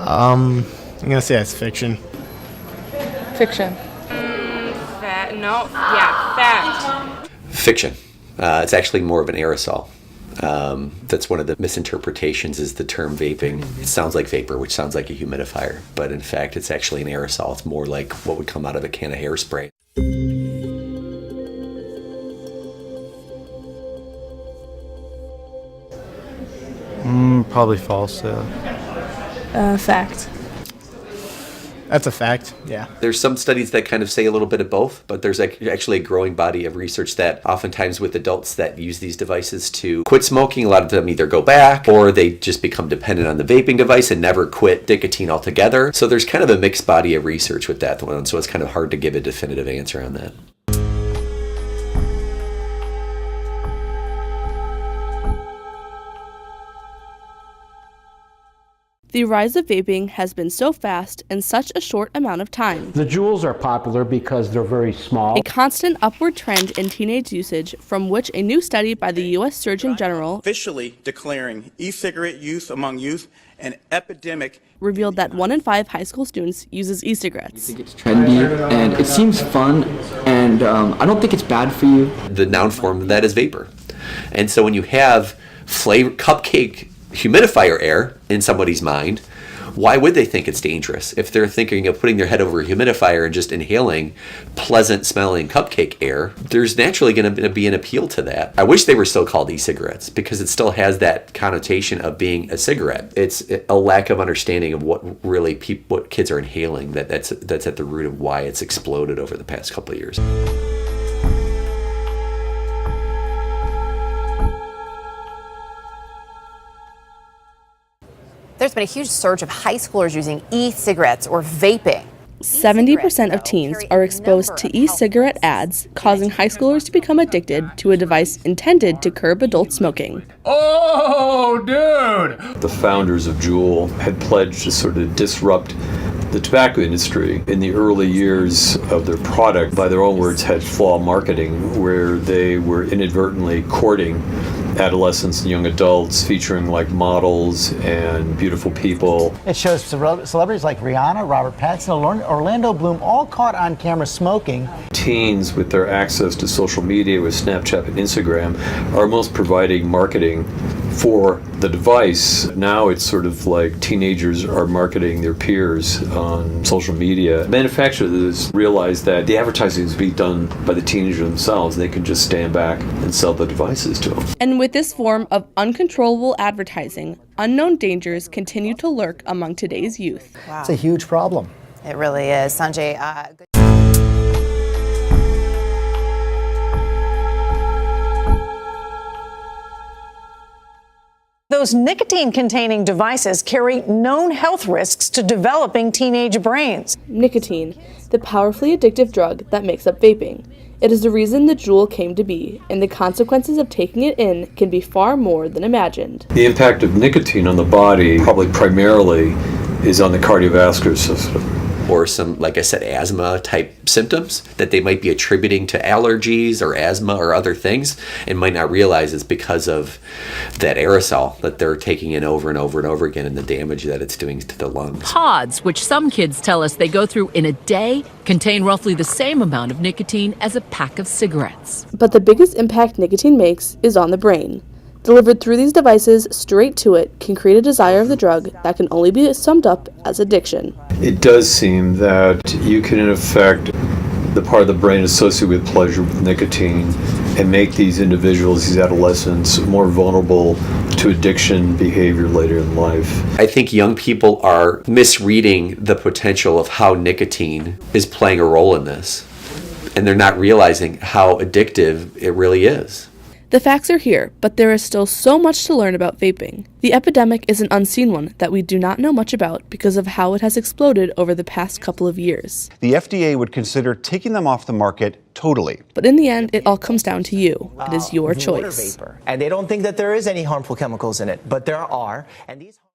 I'm gonna say it's fiction. Fiction. Fact. Fiction. It's actually more of an aerosol. That's one of the misinterpretations is the term vaping. It sounds like vapor, which sounds like a humidifier, but in fact it's actually an aerosol. It's more like what would come out of a can of hairspray. Probably false, yeah. Fact. That's a fact, yeah. There's some studies that kind of say a little bit of both, but there's actually a growing body of research that oftentimes with adults that use these devices to quit smoking, a lot of them either go back or they just become dependent on the vaping device and never quit nicotine altogether. So there's kind of a mixed body of research with that one, so it's kind of hard to give a definitive answer on that. The rise of vaping has been so fast in such a short amount of time. The Juuls are popular because they're very small. A constant upward trend in teenage usage, from which a new study by the U.S. Surgeon General officially declaring e-cigarette use among youth an epidemic revealed that 1 in 5 high school students uses e-cigarettes. I think it's trendy and it seems fun, and I don't think it's bad for you. The noun form of that is vapor. And so when you have flavor cupcake humidifier air in somebody's mind, why would they think it's dangerous if they're thinking of putting their head over a humidifier and just inhaling pleasant smelling cupcake air? There's naturally going to be an appeal to that. I wish they were still called e-cigarettes because it still has that connotation of being a cigarette. It's a lack of understanding of what really what kids are inhaling that's at the root of why it's exploded over the past couple of years. There's been a huge surge of high schoolers using e-cigarettes or vaping. 70% of teens are exposed to e-cigarette ads, causing high schoolers to become addicted to a device intended to curb adult smoking. Oh, dude! The founders of Juul had pledged to sort of disrupt the tobacco industry. In the early years of their product, by their own words, had flaw marketing, where they were inadvertently courting adolescents and young adults, featuring like models and beautiful people. It shows celebrities like Rihanna, Robert Pattinson, Orlando Bloom, all caught on camera smoking. Teens, with their access to social media with Snapchat and Instagram, are most providing marketing for the device. Now it's sort of like teenagers are marketing their peers on social media. Manufacturers realize that the advertising is being done by the teenagers themselves. They can just stand back and sell the devices to them. And with this form of uncontrollable advertising, unknown dangers continue to lurk among today's youth. Wow. It's a huge problem. It really is. Sanjay, Those nicotine-containing devices carry known health risks to developing teenage brains. Nicotine, the powerfully addictive drug that makes up vaping. It is the reason the Juul came to be, and the consequences of taking it in can be far more than imagined. The impact of nicotine on the body probably primarily is on the cardiovascular system. Or some, like I said, asthma type symptoms that they might be attributing to allergies or asthma or other things and might not realize it's because of that aerosol that they're taking in over and over and over again and the damage that it's doing to the lungs. Pods, which some kids tell us they go through in a day, contain roughly the same amount of nicotine as a pack of cigarettes. But the biggest impact nicotine makes is on the brain. Delivered through these devices straight to it can create a desire of the drug that can only be summed up as addiction. It does seem that you can, in effect, the part of the brain associated with pleasure with nicotine and make these individuals, these adolescents, more vulnerable to addiction behavior later in life. I think young people are misreading the potential of how nicotine is playing a role in this, and they're not realizing how addictive it really is. The facts are here, but there is still so much to learn about vaping. The epidemic is an unseen one that we do not know much about because of how it has exploded over the past couple of years. The FDA would consider taking them off the market totally. But in the end, it all comes down to you. It is your choice. Water vapor. And they don't think that there is any harmful chemicals in it, but there are. And these